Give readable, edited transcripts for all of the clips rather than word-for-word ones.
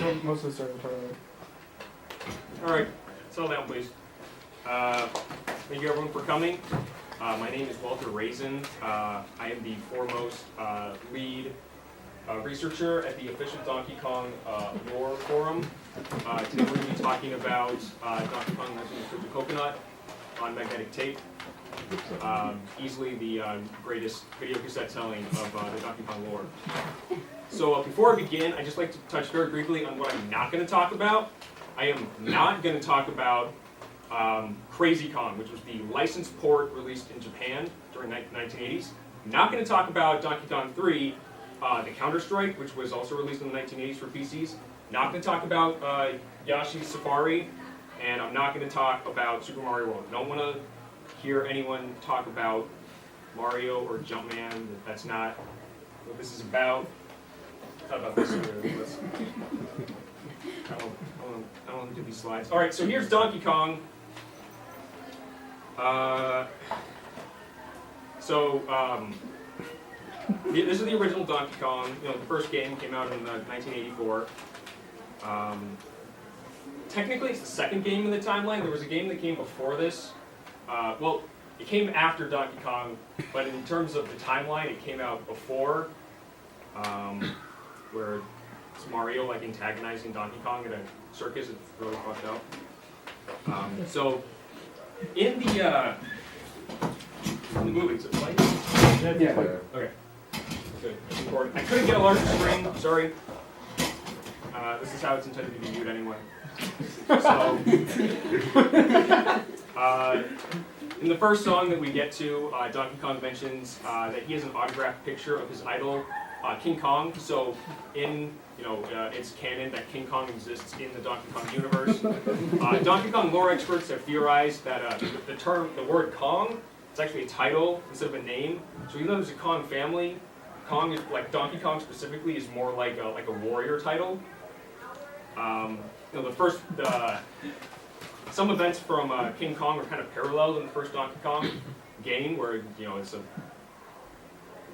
Most of the starting part of it. All right, settle down, please. Thank you everyone for coming. My name is Walter Raisin. I am the foremost lead researcher at the official Donkey Kong lore forum. Today we're going to be talking about Donkey Kong Legend of Crypto Coconut on magnetic tape. Easily the greatest video cassette telling of the Donkey Kong lore. So before I begin, I'd just like to touch very briefly on what I'm not going to talk about. I am not going to talk about Crazy Kong, which was the licensed port released in Japan during the 1980s. I'm not going to talk about Donkey Kong 3, the Counter-Strike, which was also released in the 1980s for PCs. Not going to talk about Yoshi's Safari, and I'm not going to talk about Super Mario World. Don't want to hear anyone talk about Mario or Jumpman. That's not what this is about. How about this? I don't want to do these slides. All right, so here's Donkey Kong. This is the original Donkey Kong. You know, the first game came out in 1984. Technically, it's the second game in the timeline. There was a game that came before this. Well, it came after Donkey Kong, but in terms of the timeline, it came out before, where it's Mario like antagonizing Donkey Kong at a circus. It's really fucked up. So, in the movie, is it playing? Yeah. Okay. Good. It's recording. I couldn't get a larger screen. Sorry. This is how it's intended to be viewed anyway. So, in the first song that we get to, Donkey Kong mentions that he has an autographed picture of his idol, King Kong. So, it's canon that King Kong exists in the Donkey Kong universe. Donkey Kong lore experts have theorized that the word Kong, it's actually a title instead of a name. So even though there's a Kong family, Kong is like Donkey Kong specifically is more like a warrior title. Some events from King Kong are kind of parallel in the first Donkey Kong game, where it's a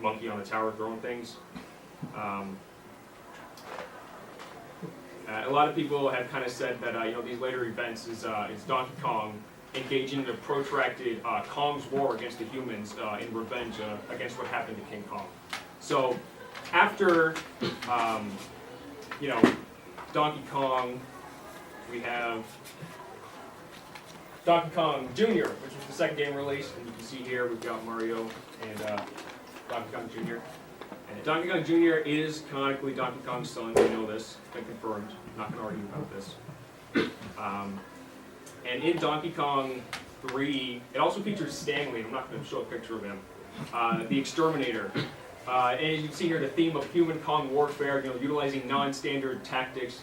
monkey on a tower throwing things. A lot of people have kind of said that these later events is Donkey Kong engaging in a protracted Kong's war against the humans in revenge against what happened to King Kong. So after Donkey Kong, we have Donkey Kong Jr., which was the second game released, and you can see here we've got Mario and Donkey Kong Jr. And Donkey Kong Jr. is canonically Donkey Kong's son. We know this. It's been confirmed. I'm not going to argue about this. And in Donkey Kong 3, it also features Stanley. I'm not going to show a picture of him. The Exterminator. And as you can see here, the theme of human Kong warfare, utilizing non-standard tactics,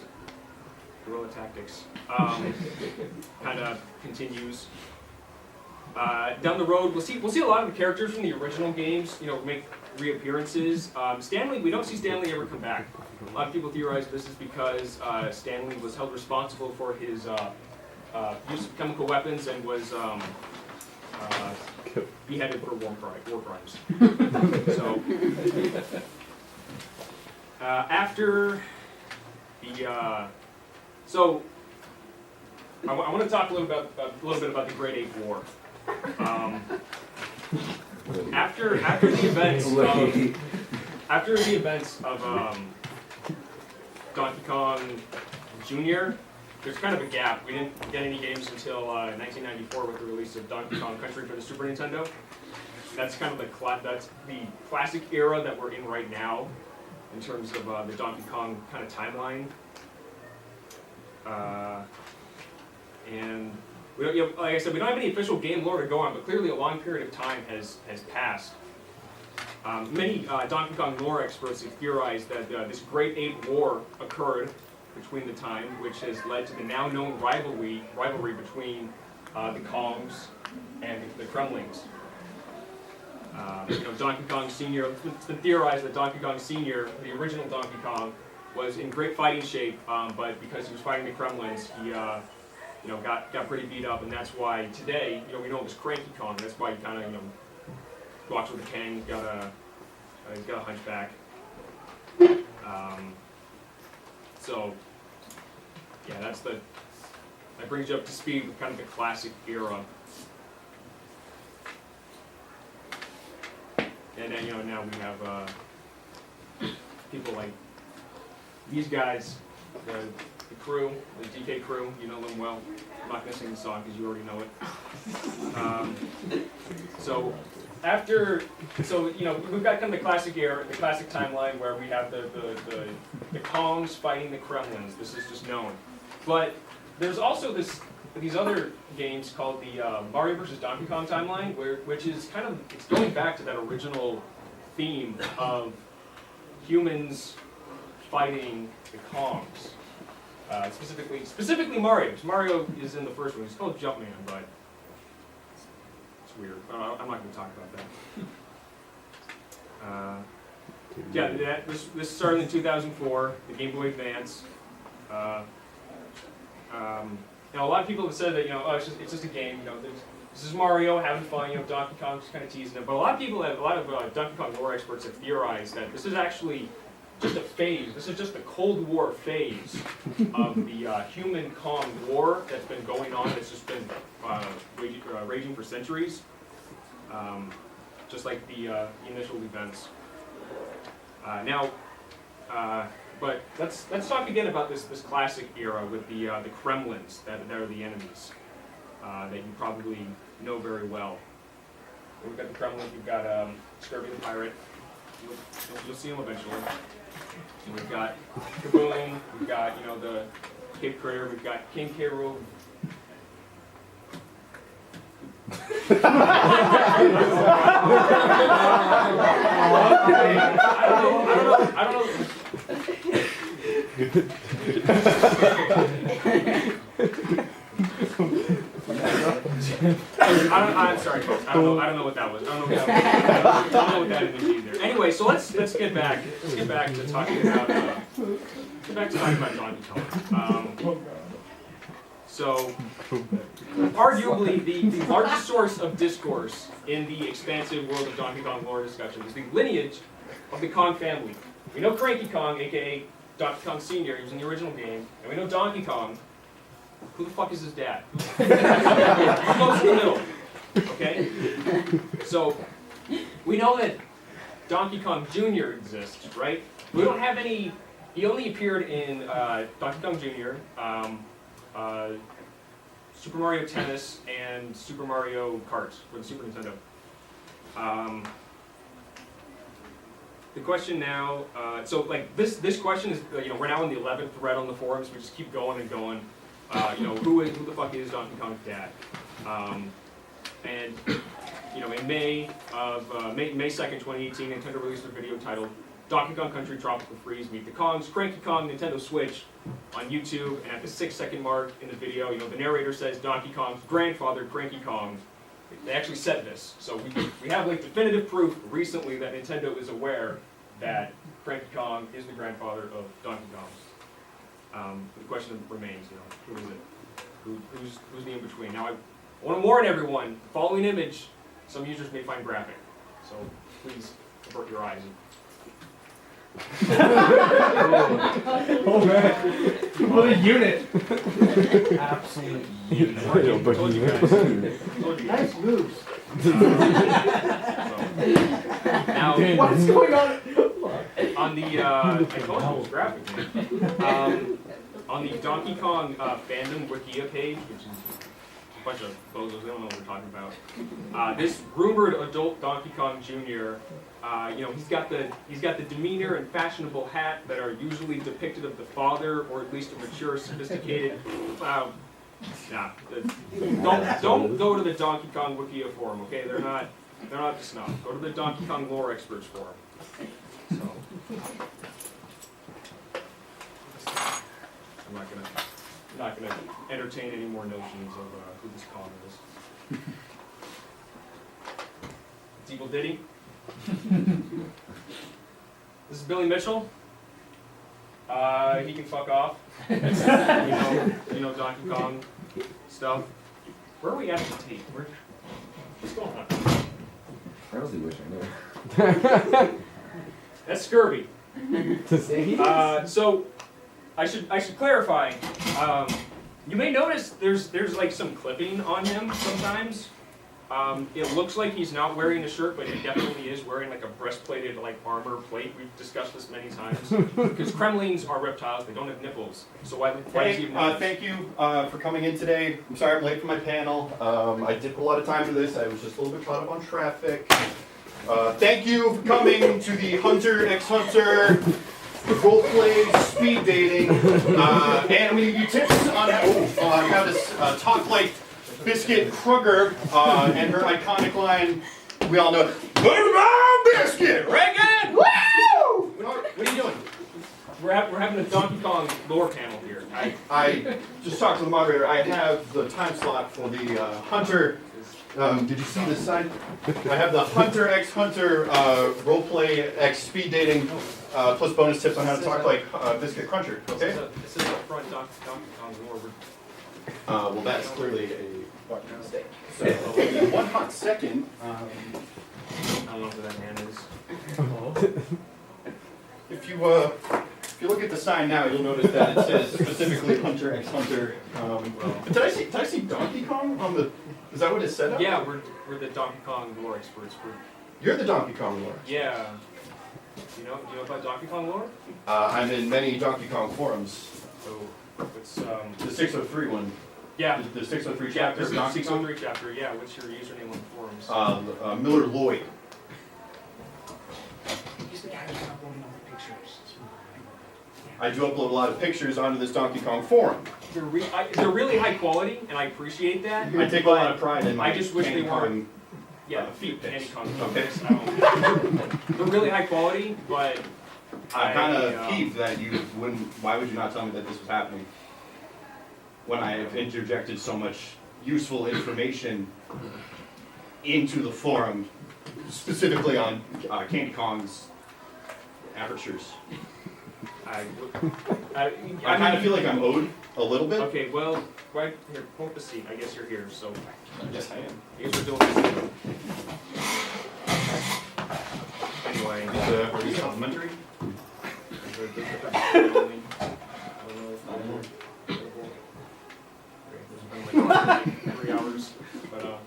guerrilla tactics, kind of continues. Down the road, we'll see a lot of the characters from the original games, make reappearances. Stanley, we don't see Stanley ever come back. A lot of people theorize this is because Stanley was held responsible for his use of chemical weapons and was beheaded for war crimes. So, after the, I want to talk a little bit about the Great Ape War. After the events of Donkey Kong Jr., there's kind of a gap. We didn't get any games until 1994 with the release of Donkey Kong Country for the Super Nintendo. That's kind of the classic era that we're in right now in terms of the Donkey Kong kind of timeline. And like I said, we don't have any official game lore to go on, but clearly a long period of time has passed. Many Donkey Kong lore experts have theorized that this Great Ape War occurred between the time, which has led to the now known rivalry between the Kongs and the Kremlings. Donkey Kong Sr., it's been theorized that Donkey Kong Sr., the original Donkey Kong, was in great fighting shape, but because he was fighting the Kremlins, he got pretty beat up, and that's why today, we know him as Cranky Kong. That's why he kind of, walks with a cane. He's got a hunchback. So yeah, that brings you up to speed with kind of the classic era. And then, now we have people like these guys, the crew, the DK crew, you know them well. I'm not going to sing the song because you already know it. We've got kind of the classic era, the classic timeline where we have the Kongs fighting the Kremlins. This is just known. But there's also these other games called the Mario vs. Donkey Kong timeline, which is it's going back to that original theme of humans fighting the Kongs. Specifically Mario. Mario is in the first one. He's called Jumpman, but it's weird. I'm not going to talk about that. This started in 2004, the Game Boy Advance. A lot of people have said that it's just a game. This is Mario having fun. Donkey Kong just kind of teasing him. But a lot of Donkey Kong lore experts have theorized that this is actually just a phase. This is just the Cold War phase of the human Kong war that's been going on. It's just been raging for centuries, just like the initial events. But let's talk again about this classic era with the Kremlins that are the enemies that you probably know very well. We've got the Kremlins. We've got Scurvy the pirate. You'll see him eventually. And we've got Kaboom. We've got the Cape Critter. We've got King K. Rool. I don't know. I'm sorry, folks. I don't know what that was. I don't know what that is either. Anyway, so let's get back to talking about Donkey Kong. So, arguably, the largest source of discourse in the expansive world of Donkey Kong lore discussion is the lineage of the Kong family. We know Cranky Kong, aka Donkey Kong Sr., he was in the original game, and we know Donkey Kong. Who the fuck is his dad? Who goes in the middle? Okay? So, we know that Donkey Kong Jr. exists, right? We don't have any. He only appeared in Donkey Kong Jr., Super Mario Tennis, and Super Mario Kart for the Super Nintendo. The question now, this question is, we're now in the 11th thread on the forums. We just keep going and going. Who the fuck is Donkey Kong's dad? In May 2nd, 2018, Nintendo released a video titled Donkey Kong Country Tropical Freeze Meet the Kongs, Cranky Kong, Nintendo Switch on YouTube, and at the 6-second mark in the video, the narrator says Donkey Kong's grandfather, Cranky Kong. They actually said this, so we have definitive proof recently that Nintendo is aware that Cranky Kong is the grandfather of Donkey Kong. But the question remains, who is it? Who's the in-between? Now, I want to warn everyone, the following image, some users may find graphic, so please avert your eyes. Oh man, what a unit! Absolute unit. Told you guys. Nice moves. Now, What's going on? On the I told you it was graphic. On the Donkey Kong fandom Wikia page, which is a bunch of bozos, they don't know what we're talking about. This rumored adult Donkey Kong Jr. He's got the demeanor and fashionable hat that are usually depicted of the father, or at least a mature, sophisticated. Don't go to the Donkey Kong Wikia forum, okay? They're not to snuff. Go to the Donkey Kong lore experts forum. So, I'm not gonna entertain any more notions of who this Kong is. It's Evil Diddy. This is Billy Mitchell. He can fuck off. Donkey Kong stuff. Where are we at the tape? What's going on? I really wish I knew. That's Scurvy. So I should clarify. You may notice there's like some clipping on him sometimes. It looks like he's not wearing a shirt, but he definitely is wearing like a breastplated like armor plate. We've discussed this many times. Because Kremlings are reptiles; they don't have nipples. So why does he have nipples? Thank you for coming in today. I'm sorry I'm late for my panel. I did put a lot of time into this. I was just a little bit caught up on traffic. Thank you for coming to the Hunter x Hunter roleplay speed dating. And I'm going to give you tips on how to talk like Biscuit Kruger and her iconic line. We all know, "Put on Biscuit, Reagan! Woo!" What are you doing? We're having a Donkey Kong lore panel here. I just talked to the moderator. I have the time slot for the Hunter. Did you see this sign? I have the Hunter x Hunter roleplay x speed dating plus bonus tips on how to talk like Biscuit Cruncher. Okay. This is up front Donkey Kong lore. Well, that's clearly a fucking mistake. So, in one hot second. I don't know who that man is. If you look at the sign now, you'll notice that it says specifically Hunter x Hunter. Did I see Donkey Kong on the? Is that what it said? Yeah, we're the Donkey Kong lore experts. You're the Donkey Kong lore. Yeah. Do you know about Donkey Kong lore? I'm in many Donkey Kong forums. So it's The 603 one. yeah. The 603 Yeah, chapter. there's of a Donkey Kong. 603 chapter. Yeah, what's your username on the forums? Miller Lloyd. He's the guy who's uploading all the pictures. I do upload a lot of pictures onto this Donkey Kong forum. They're really high quality, and I appreciate that. I take a lot of pride in my I just wish they Candy weren't. Kong. Yeah, feet Candy pics. Kong. Okay. They're really high quality, but I'm kind of peeved that you wouldn't. Why would you not tell me that this was happening? When I have interjected so much useful information into the forum, specifically on Candy Kong's apertures. I I kind of feel like I'm owed a little bit. Okay, well, right here, pull up the seat. I guess you're here, so Yes, I am. I guess we're doing this. Anyway, Are these complimentary? I don't know if it's been like 3 hours, but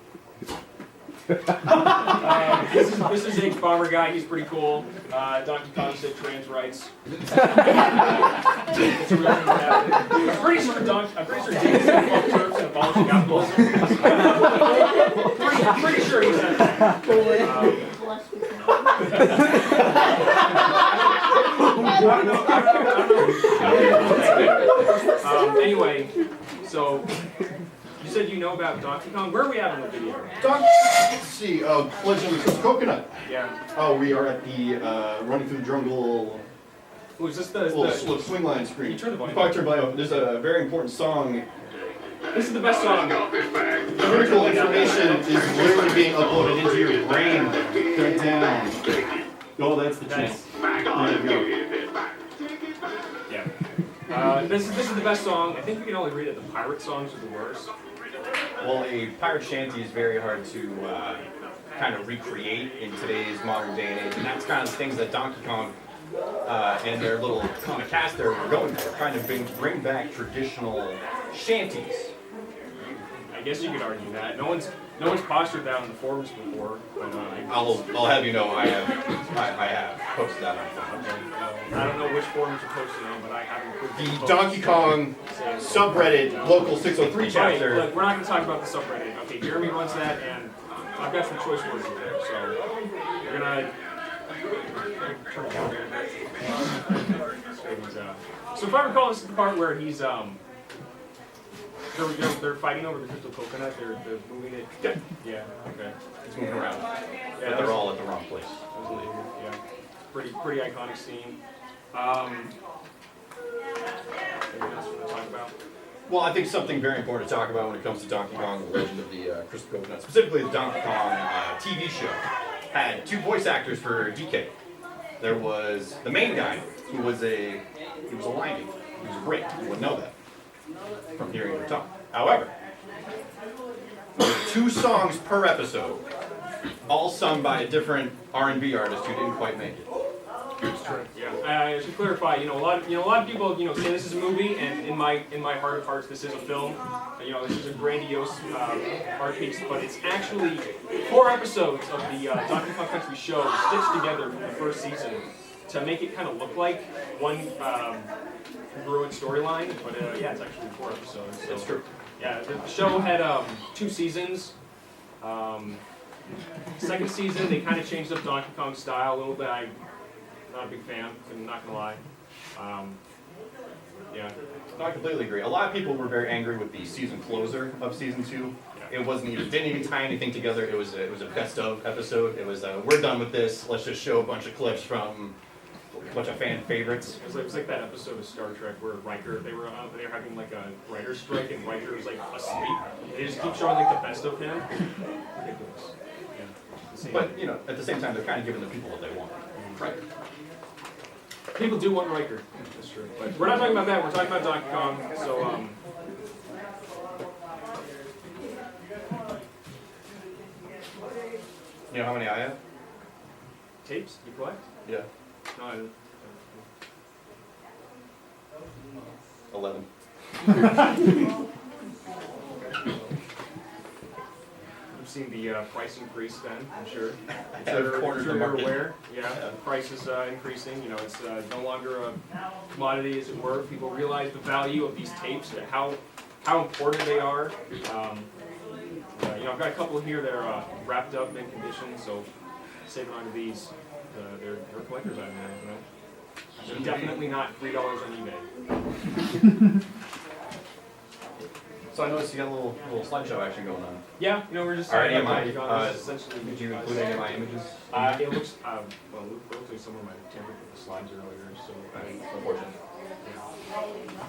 this is a bomber guy. He's pretty cool. Donkey Kong said trans rights. It's a real thing that happened. I'm pretty sure James said fuck Turks and abolishing capitalism. Pretty sure he said that. Anyway, so you said you know about Donkey Kong. Where are we at in the video? Let's see. Legend of the Coconut. Yeah. Oh, we are at the running through the jungle Oh, is this little swing line screen. You turn the volume Probably turn the volume up. There's a very important song. This is the best song. Critical information is literally being uploaded into your brain. Turn it down. Oh, that's the chance. There you go. Yeah. This is the best song. I think we can only read it. The pirate songs are the worst. Well, a pirate shanty is very hard to kind of recreate in today's modern day and age, and that's kind of the things that Donkey Kong and their little Kamikaze there were going for, trying to bring back traditional shanties. I guess you could argue that. No one's postured that on the forums before. But, I'll have you know I have posted that on forums. I don't know which forums you're posting on, but I haven't. The Donkey Kong subreddit local 603 chapter. Right, look, we're not going to talk about the subreddit. Okay, Jeremy runs that, and I've got some choice words in there, so we're gonna turn it down here. So if I recall, this is the part where he's they're fighting over the crystal coconut. They're moving it. Yeah. Okay. It's moving around. Yeah, But they're all at the wrong place. Yeah. Pretty iconic scene. Anything else you want to talk about? Well, I think something very important to talk about when it comes to Donkey Kong, the Legend of the Crystal Coconut, specifically the Donkey Kong TV show, had two voice actors for DK. There was the main guy, who was a lineman. He was a Brit. You wouldn't know that from hearing him talk. However, there were 2 songs per episode, all sung by a different R&B artist who didn't quite make it. It's true. Yeah. I should clarify. A lot of people, say this is a movie, and in my heart of hearts, this is a film. This is a grandiose art piece, but it's actually 4 episodes of the Donkey Kong Country show stitched together from the first season to make it kind of look like one congruent storyline. But yeah, it's actually 4 episodes. So, That's true. Yeah, the show had 2 seasons. Second season, they kind of changed up Donkey Kong's style a little bit. I'm not a big fan, I'm not gonna lie. Yeah. No, I completely agree. A lot of people were very angry with the season closer of season 2. It didn't even tie anything together. It was a best of episode. It was we're done with this. Let's just show a bunch of clips from a bunch of fan favorites. It was like that episode of Star Trek where Riker, they were having like a writer's strike, and Riker was like asleep. They just keep showing like the best of him. Ridiculous. Yeah. But at the same time, they're kind of giving the people what they want. Right. People do want Riker. That's true. But we're not talking about that. We're talking about Donkey Kong. So You know how many I have? tapes you collect? Yeah. No, I didn't. 11. You've seen the price increase then, I'm sure. I've cornered the you're market. aware. Yeah, the price is increasing. It's no longer a commodity as it were. People realize the value of these tapes and how important they are. I've got a couple here that are wrapped up in condition, so saving on to these. They're collector's items now. They're definitely not $3 on eBay. So I noticed you got a little slideshow action going on. Yeah, we're just Are any of my, essentially. did you include any of my images? It looks well. Looks like someone might have tampered with the slides earlier, so Unfortunate.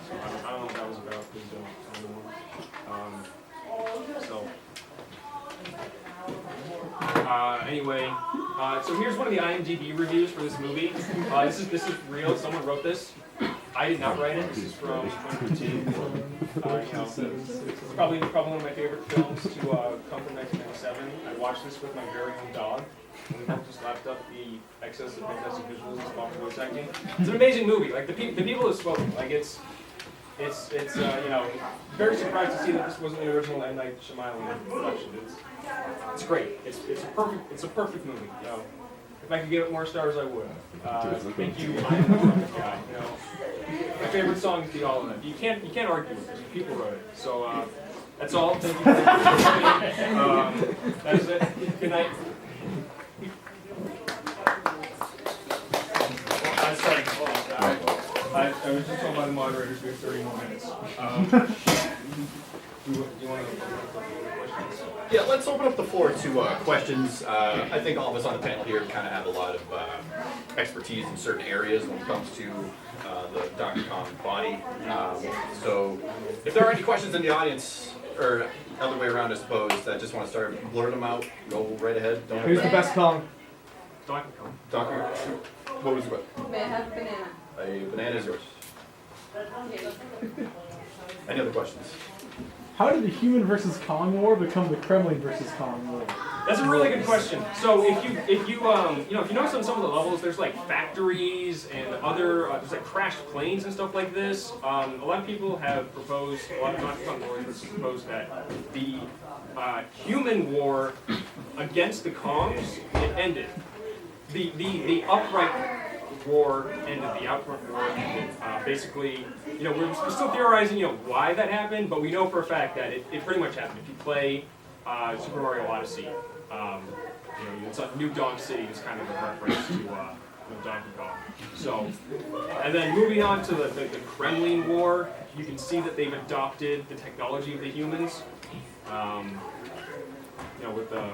so I don't know what that was about. Please don't. So. Anyway, so here's one of the IMDb reviews for this movie. This is real. Someone wrote this. I did not write it. This is from 2015. It's probably one of my favorite films to come from 1997. I watched this with my very own dog. We both just lapped up the excess of fantastic visuals and spot voice acting. It's an amazing movie. Like the people have spoken. Like it's very surprised to see that this wasn't the original M. Night Shyamalan production. It's great. It's a perfect movie. If I could give it more stars, I would. Thank you. I'm a perfect guy. My favorite song is "The All in It." You can't argue with it. People wrote it. So that's all. Thank you. That is it. Good night. Sorry. I was just told by the moderators we have 30 more minutes. Do you want to questions? Yeah, let's open up the floor to questions. I think all of us on the panel here kind of have a lot of expertise in certain areas when it comes to the Donkey Kong body. So if there are any questions in the audience, or other way around I suppose, that just want to start blurting them out, go right ahead. Don't Who's the best Kong? Donkey Kong. Donkey, what was the question? May I have a banana? A banana is yours. Any other questions? How did the human versus Kong war become the Kremlin versus Kong war? That's a really good question. So if you notice on some of the levels, there's like factories and other there's like crashed planes and stuff like this. A lot of people have proposed, a lot of Donkey Kong warriors have proposed that the human war against the Kongs, it ended. The upright war ended, the outright war ended. Basically, we're still theorizing, why that happened, but we know for a fact that it pretty much happened. If you play Super Mario Odyssey, it's like New Donk City is kind of a reference to Donkey Kong. So, and then moving on to the Kremlin War, you can see that they've adopted the technology of the humans. With the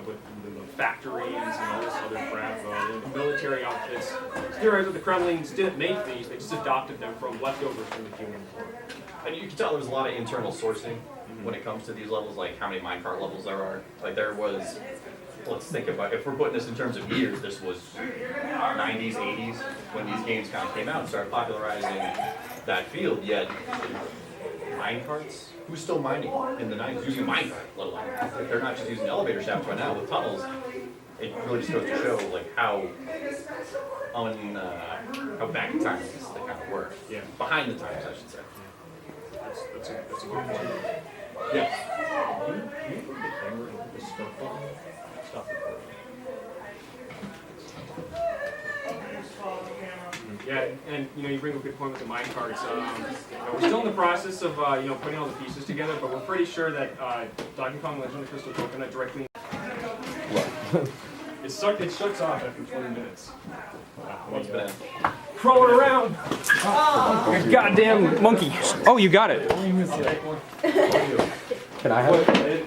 factories and all this other crap, the military outfits. It's theorized that the Kremlins didn't make these; they just adopted them from leftovers from the human war. And you can tell there was a lot of internal sourcing when it comes to these levels, like how many minecart levels there are. Like there was, let's think about, if we're putting this in terms of years, this was 90s, 80s, when these games kind of came out and started popularizing that field, yet minecarts? Who's still mining in the 90s using a minecart, let alone? They're not just using elevator shafts right now with tunnels. It really just goes to show like how how back in time they kind of were. Yeah. Behind the times, I should say. That's a good one. Yeah. Yeah, and you bring up a good point with the mine carts. We're still in the process of putting all the pieces together, but we're pretty sure that Donkey Kong Legend of the Crystal Coconut directly. It shuts off after 20 minutes. What's bad? Crawling around. You goddamn monkey. Oh, you got it. Can I have it?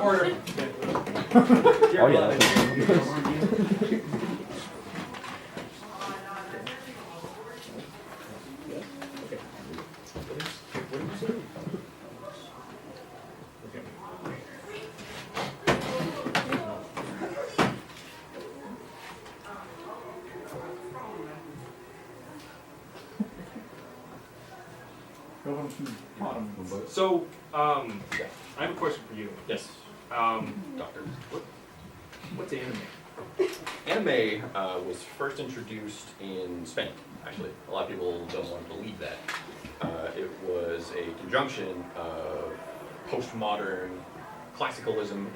Order. Oh, yeah. So, I have a question for you. Yes. Doctor. What's anime? Anime was first introduced in Spain, actually. A lot of people don't want to believe that. It was a conjunction of postmodern classicalism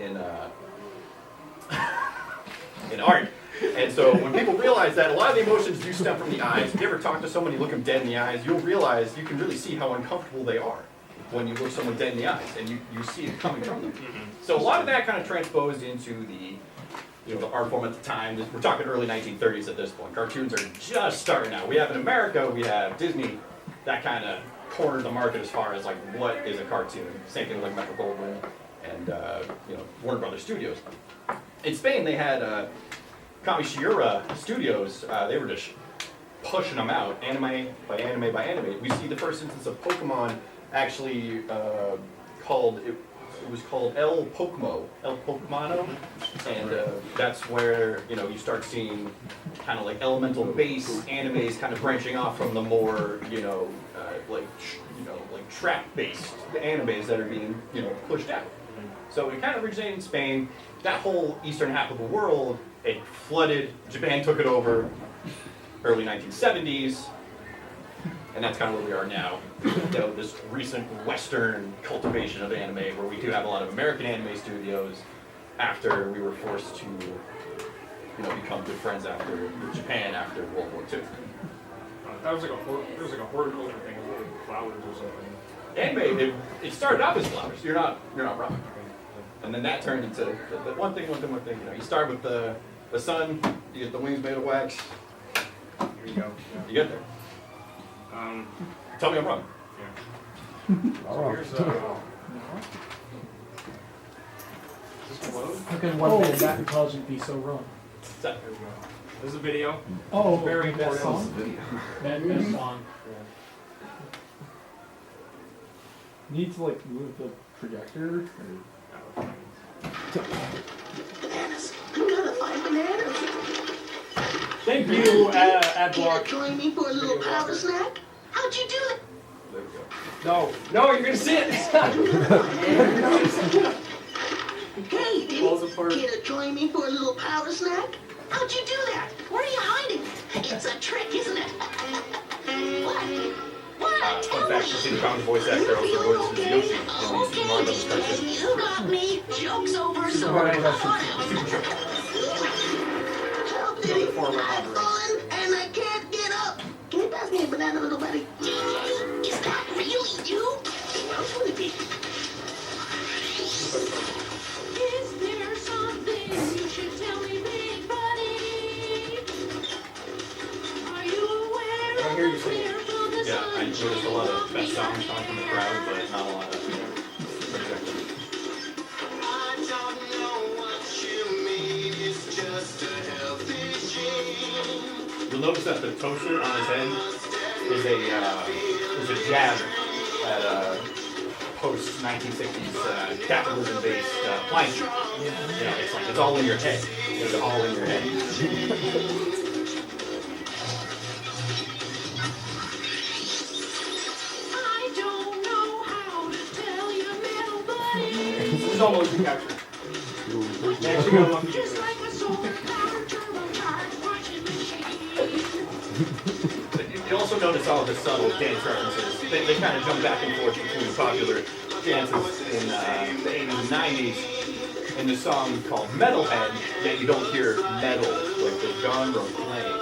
in art. And so when people realize that a lot of the emotions do stem from the eyes, if you ever talk to someone, you look them dead in the eyes, you'll realize you can really see how uncomfortable they are when you look someone dead in the eyes, and you see it coming from them. So a lot of that kind of transposed into the art form at the time. We're talking early 1930s at this point. Cartoons are just starting out. We have in America, we have Disney, that kind of cornered the market as far as like what is a cartoon. Same thing with like Metro Goldwyn and Warner Brothers Studios. In Spain, they had Kamishiura Studios. They were just pushing them out, anime by anime by anime. We see the first instance of Pokemon actually it was called El Pokemano, and that's where you start seeing kind of like elemental base animes kind of branching off from the more like trap based animes that are being pushed out. So it kind of originated in Spain. That whole eastern half of the world, it flooded. Japan took it over, early 1970s. And that's kind of where we are now. This recent Western cultivation of anime, where we do have a lot of American anime studios after we were forced to, become good friends with Japan after World War II. That was like a horticulture thing, it was like flowers or something. Anime, it started off as flowers. You're not wrong. And then that turned into the one thing. You start with the sun, you get the wings made of wax. Here you go. You get there. Tell me I'm wrong. Yeah. So here's is this closed? How can one thing that intelligent be so wrong? There we go. This is a video. Oh, Very that important. song? That song. Need to like move the projector? Bananas. I'm gonna find bananas. Thank you, Adblock. Here, join me for a little powder snack. How'd you do it? There we go. No, you're gonna see it. Hey, Falls Diddy. apart. Here to join me for a little powder snack? How'd you do that? Where are you hiding? It's a trick, isn't it? What? What? Fun fact, Tell Queen me. City Kamikaze voice actor also voices Yoshi in the Super Mario Brothers Okay, cartoon. you got me. Joke's over, so Right, come that's on out. Help, Diddy. I've fallen and I can't get up. Can you pass me a banana, little buddy? DJ, is that really you? What else would it be? Is there something you should tell me, big buddy? Are you aware I of hear you the sing. fear from the Yeah, I noticed a lot of best songs coming from the crowd, but not a lot of projectors. I don't know what you mean. It's just a healthy gene. You'll notice that the toaster on his end is a jab at post 1960s capitalism based appliance. It's all in your head. It's all in your head. I don't know how to tell you, metal, but monkey capture. They actually got a monkey to do Just it. like a solar-powered turbo-charged washing machine. You also notice all of the subtle dance references. They kind of jump back and forth between popular dances in the 80s and 90s in the song called Metalhead, yet you don't hear metal, like the genre playing.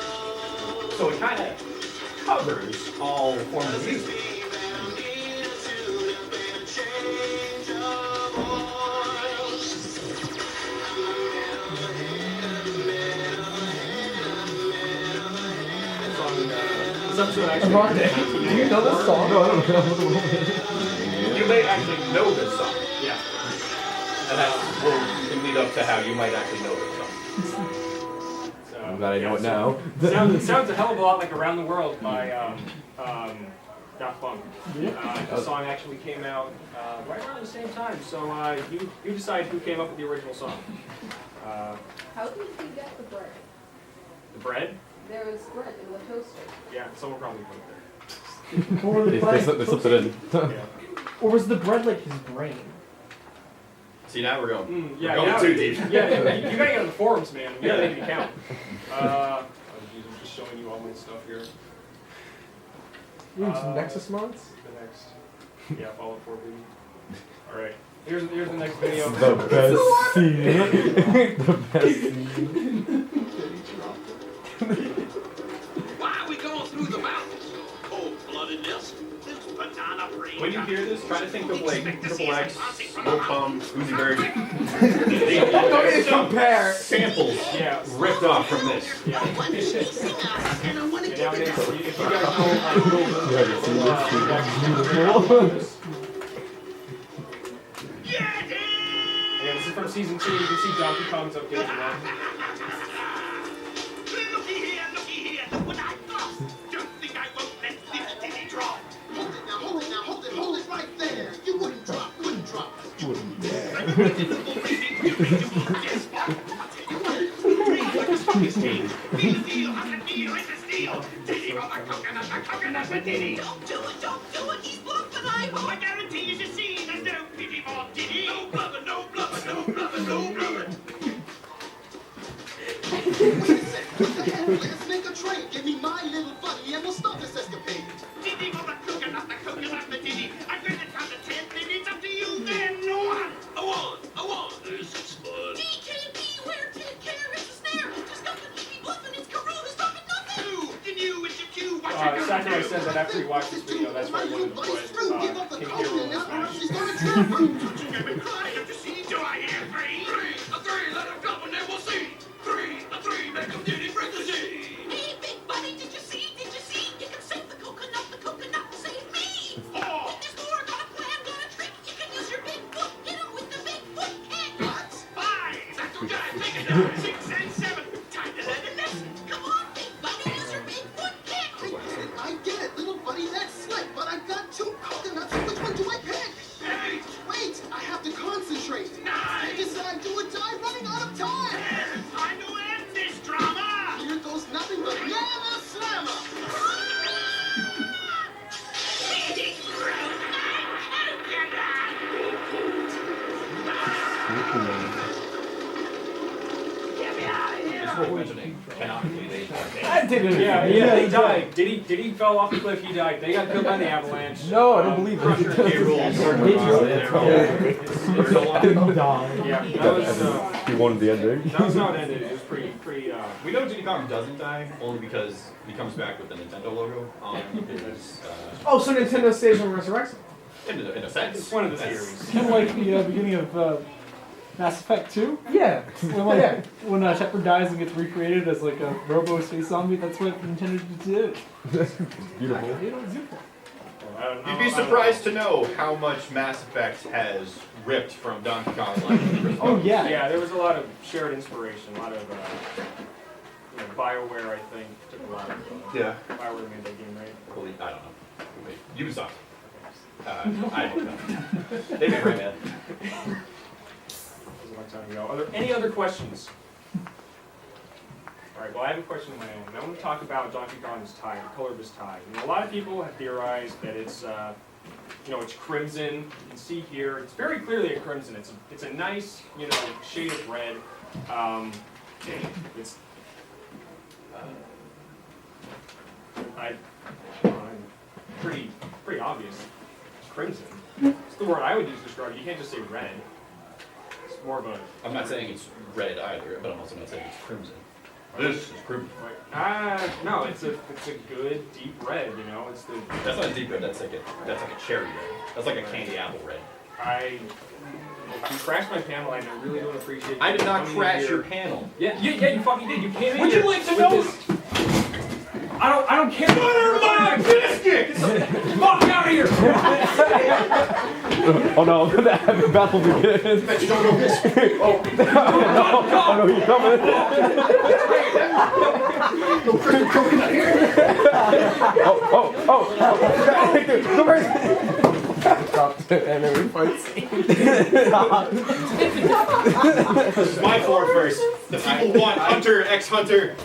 So it kind of covers all forms of music. This episode actually. Do you know this song? No, I don't know. You may actually know this song, Yeah. and that will lead up to how you might actually know this song. So, I'm glad I know it so- now. It sounds a hell of a lot like Around the World by Daft Punk. The song actually came out right around the same time. So you decide who came up with the original song. How did you get the bread? The bread? There was bread in the toaster. Yeah, someone probably put it Or, the They bread, slipped it in. there. Yeah. or was the bread like his brain? See, now we're going. Yeah, We're going yeah, too deep. Yeah, you gotta get on the forums, man. You gotta make it count. Oh, geez, I'm just showing you all my stuff here. Nexus mods? The next, yeah, Fallout 4 video. All right, here's the next video. The best scene. The best scene. Why are we going through the mountains? Cold-bloodedness. This banana brain. When you hear this, try to think of like Triple X, Lil Pump, Uzi Vert. Compare. Samples Yeah, ripped off from this. yeah. And I want to Yeah, give it nowadays, to if you guys know, You haven't seen this? yeah, this is from season 2. You can see Donkey Kong's up there. Looky here, look what I got. Don't think I won't let this ditty drop. Hold it right there. You wouldn't drop. Don't do it, he's bluffing, I guarantee you should see there's no pity for Diddy. No bluffing, no bluffing. Let's make a trade. Give me my little buddy and we'll stop this escapade. Diddy for the coconut, the Diddy. I'm going to count to 10, maybe it's up to you then. A one. This is fun. DKB, where take care is the snare. Just don't keep me bluffing, it's Corona, stop it nothing. Two, you and your Q, what you Sakurai said that after he watched this video, that's why he wanted to put King Hero in the Smash. Don't you see? Do I hear three? A three, let him go and then we'll see. A three, make him Diddy break the sea. Hey, big buddy, did you see? You can save the coconut, save me. Four. There's more, got a plan, got a trick. You can use your big foot, hit him with the big foot kick. What? Five. That's what I take it down. 6 and 7. Time to learn a lesson. Come on, big buddy, use your big foot kick. I get it, little buddy, that's slick, but I've got 2 coconuts. Which one do I pick? 8. Wait, I have to concentrate. 9. I decide do or die, running out of time. 10. Time to end this drama. Here goes nothing but Yammer Slammer. Get me out of here. It's worth mentioning. Canonically, they I didn't. Yeah, he died. Did he fell off the cliff? He died. They got killed by the avalanche. No, I don't believe Crusher it. K. Rool's. Didn't die. Yeah, that was. He wanted the ending. That was how it ended. It was pretty. We know Diddy Kong doesn't die only because he comes back with the Nintendo logo on his, Oh, so Nintendo saves and resurrects him. in a sense. It's one of the That's- theories. Kind of like the beginning of Mass Effect 2. Yeah. When Shepard dies and gets recreated as like a robo space zombie, that's what Nintendo did. Beautiful. It was beautiful. You'd be surprised to know how much Mass Effect has ripped from Donkey Kong Life. Oh yeah. Yeah, there was a lot of shared inspiration. A lot of BioWare, I think, took a lot of. Yeah. BioWare made that game, right? I don't know. Wait, Ubisoft. I don't know. They made Rayman. That was a long time ago. Are there any other questions? Alright, well I have a question of my own. I want to talk about Donkey Kong's tie, the color of his tie. A lot of people have theorized that it's you know, it's crimson. You can see here, it's very clearly a crimson. It's a nice, you know, shade of red. It's pretty obvious. It's crimson. It's the word I would use to describe it. You can't just say red. It's more of a. I'm not saying it's red either, but I'm also not saying it's crimson. This is crimson. No, it's a good deep red. You know, it's the. That's not a deep red. That's like a cherry red. That's like a candy apple red. You crashed my panel, and I really don't appreciate. I did not coming crash here. your panel. Yeah, you fucking did. You came in Would here you like to with know? this- I don't care. Butter my biscuit! Fuck out of here! Oh no, the battle begins. Bet you don't know this. Oh no, he's coming. No crystal coconut here. Oh. Come here. And then we fight scene. This is my floor first. The people want Hunter x Hunter,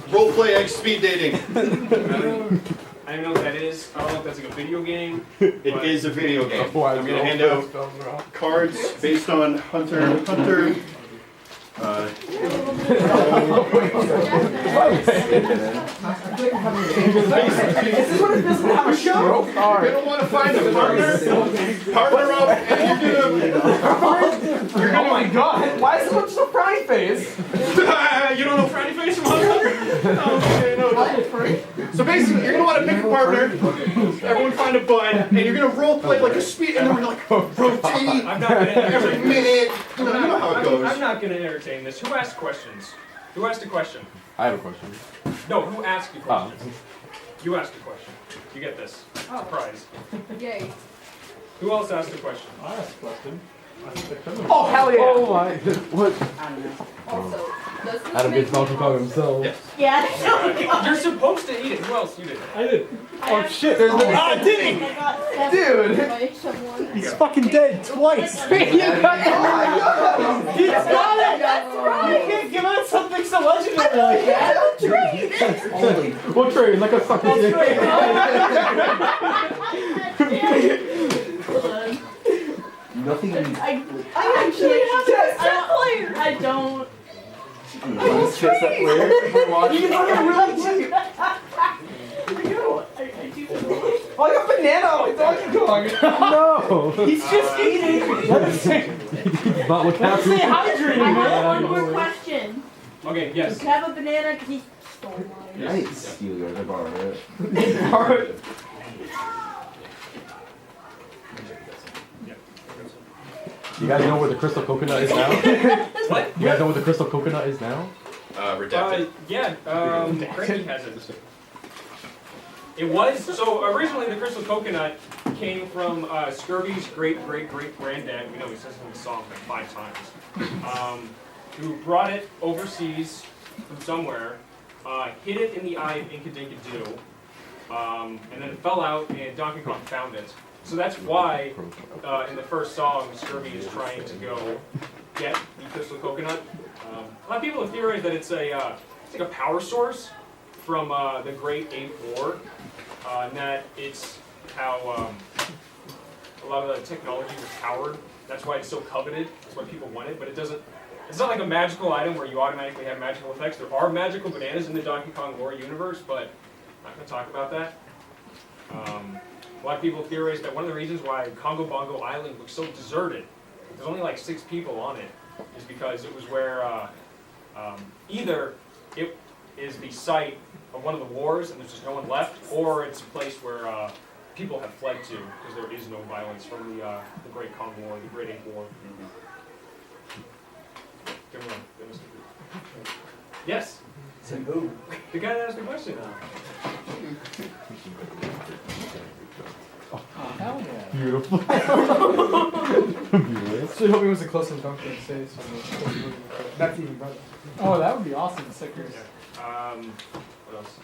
roleplay x speed dating. I don't know what that is. I don't know if that's like a video game. It is a video game. I'm gonna hand out cards based on Hunter x Hunter. Is this what it feels to have a show? You're gonna want to find a partner up, and Oh my god, why is it such a frowny face? you don't know Frowny Face from Hunter? Okay, no. So basically, you're gonna want to pick a partner. Everyone find a bud, and you're gonna role play like a speed, and then we're like rotate I'm not gonna every minute. You know how it goes. I'm not gonna entertain this. Who asked questions? Who asked a question? I have a question. No, who asked a question? You asked a question. You get this. Oh. Surprise. Yay. Who else asked a question? I asked a question. Oh hell yeah! Oh my! What? Also, does this Adam make gets Donkey Kong himself. Yes. Yeah. You're supposed to eat it. Who else? You did. I did. Oh shit! There's no. Ah, dang! Dude! by someone? He's fucking dead twice. He's got it! That's right! You can't give out something so legendary like that! What trade? Like a fucking dick. Nothing. I actually have to I don't. Let's chase that player. We're watching. You are really cheap. Oh, I got banana with Donkey Kong. No. He's just eating. He's not looking Let's happy. stay hydrated, I have man. one more question. Okay. Yes. You have a banana because he stole mine. I hate steal yours. I borrowed it. You guys know where the crystal coconut is now? What? You guys know where the crystal coconut is now? Redacted. Yeah. Cranky has it. It was so originally the crystal coconut came from Scurvy's great granddad. We know he says it in the song like 5 times. Who brought it overseas from somewhere, hid it in the eye of Inka Dinka Doo, and then it fell out and Donkey Kong found it. So that's why in the first song Scurvy is trying to go get the crystal coconut. A lot of people have theorized that it's like a power source from the Great Ape War, and that it's how a lot of the technology was powered. That's why it's so coveted. That's why people want it. But it doesn't. It's not like a magical item where you automatically have magical effects. There are magical bananas in the Donkey Kong lore universe, but I'm not going to talk about that. A lot of people theorize that one of the reasons why Congo Bongo Island looks so deserted, there's only like 6 people on it, is because it was where either it is the site of one of the wars and there's just no one left, or it's a place where people have fled to because there is no violence from the Great Kong War, the Great Ape War. Give him one. Yes? who? The guy that asked the question. Hell yeah. Beautiful. I actually hope it was a close encounter to say so. That's even better. Oh, that would be awesome. Stickers. What else?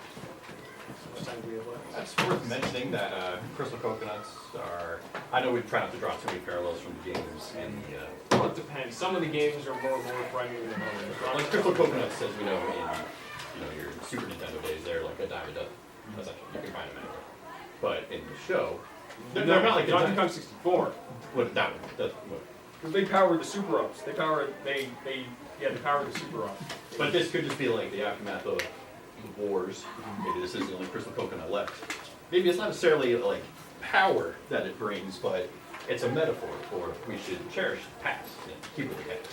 How much time do we have left? That's worth mentioning that crystal coconuts are. I know we try not to draw too many parallels from the games and the. Well, it depends. Some of the games are more primary than others. Like crystal coconuts, as we know in your Super Nintendo days, they're like a dime a dozen. That's actually, you can find them anywhere. But in the show, They're No, not like the Donkey Kong 64. What that one? That's what. Because they power the super ups. They power they power the super ups. But this could just be like the aftermath of the wars. Maybe this is the only crystal coconut left. Maybe it's not necessarily like power that it brings, but it's a metaphor for we should cherish the past and keep it the past.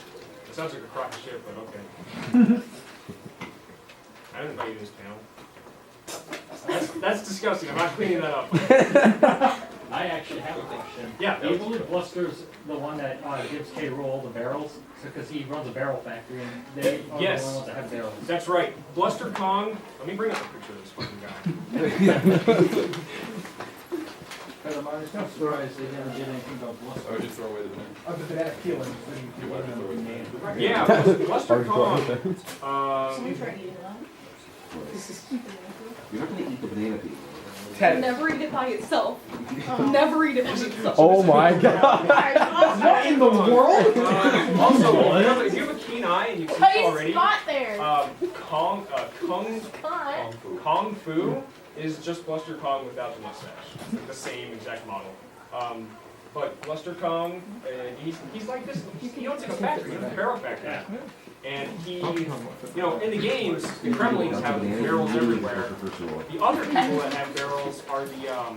It sounds like a crock of shit, but okay. I didn't invite you to this panel. That's disgusting. I'm not cleaning that up. I actually have a question. Yeah. Do you believe Bluster's the one that gives K. Rool the barrels? Because he runs a barrel factory and they are Yes. the ones that have barrels. That's right. Bluster Kong. Let me bring up a picture of this fucking guy. Because I'm surprised they never did anything about Bluster. I would just throw away the banana. Of the banana peeling. You want to throw away the banana? Yeah, Bluster Kong. Someone try eating them. You're not going to eat the banana peel. Ted. Never eat it by itself. Never eat it by itself. Oh my god. What in the world? Also, if you have a keen eye and you've seen it Tight already, spot there. Kong Spot. Kong Fu is just Bluster Kong without the mustache. It's like the same exact model. But Bluster Kong, he's like this. He owns like a factory, he owns a barrel factory. And he, in the games, the Kremlings have barrels everywhere. The other people that have barrels are the, I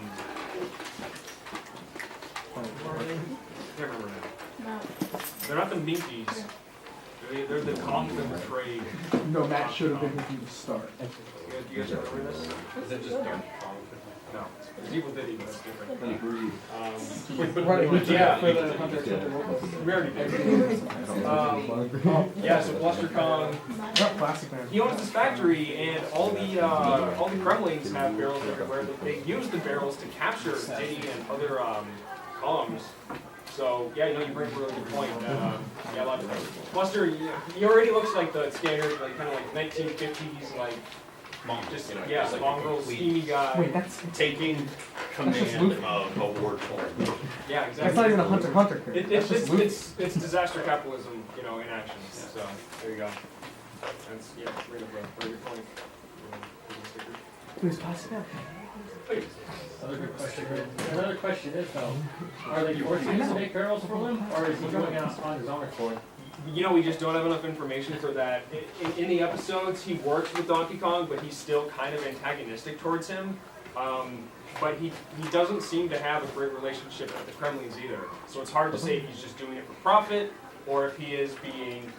can't remember now. They're not the Minkies. They're the Kongs of the trade. No, Matt should have been with you to start. You guys remember this? Is it just Donkey Kong? No. It's Evil Diddy, but that's different. Running with Yeah. for the Hunter We already did. Yeah, so Bluster Kong, Classic man. he owns this factory, and all the Kremlings have barrels everywhere. They use the barrels to capture Diddy and other Kongs. So yeah, you bring up a really good point. Yeah, a lot of Bluster, he already looks like the standard, like kind of like 1950s, like just mongrel, schemy guy. Wait, that's taking command of a war torn. Yeah, exactly. that's not even a Hunter character. It's disaster capitalism, in action. So there you go. That's right up a very good point. Please pass it out. Please. Another question is though, are they forcing him to make barrels for him, or is he doing it on his own accord? We just don't have enough information for that. In the episodes, he works with Donkey Kong, but he's still kind of antagonistic towards him. But he doesn't seem to have a great relationship with the Kremlings either. So it's hard to say if he's just doing it for profit, or if he is being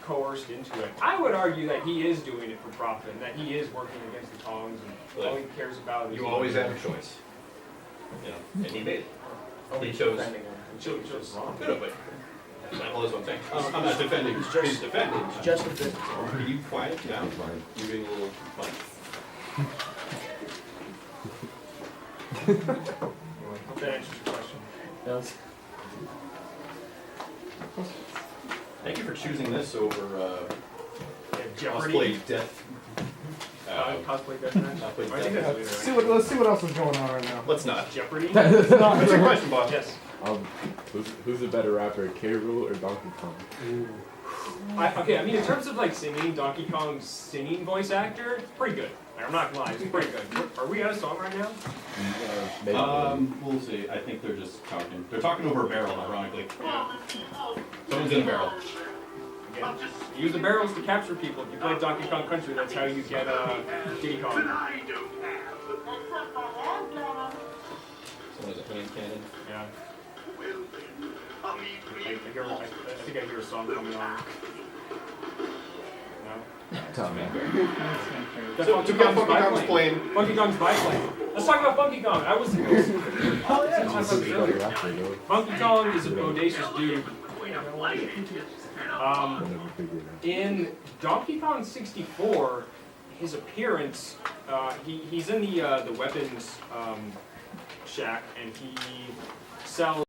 coerced into it. I would argue that he is doing it for profit, and that he is working against the Kongs, and all he cares about is... You always have a choice. And he made it. He chose wrong. good, but that's not what I'm saying. I'm not defending his defending. Just a business. Can you quiet down? You're being a little funny. Hope that answers your question. Does. Thank you for choosing this over Jeopardy. cosplay death. Cosplay deathmatch. Cosplay I think that's later. Let's see what else is going on right now. Let's not. Jeopardy. It's not. What's your question, Bob? Yes. Who's a better rapper, K. Rool or Donkey Kong? In terms of like singing, Donkey Kong's singing voice actor, it's pretty good. I'm not gonna lie, it's pretty good. Are we out of song right now? We'll see. I think they're just talking. They're talking over a barrel, ironically. Someone's in a barrel. Again, you use the barrels to capture people. If you play Donkey Kong Country, that's how you get Diddy Kong. Someone's a hand cannon. Yeah. I think I hear a song coming on. No? Tommy. Funky Kong's playing. Funky Kong's biplane. Let's talk about Funky Kong. Funky Kong is a bodacious dude. In Donkey Kong 64, his appearance, he's in the weapons shack, and he sells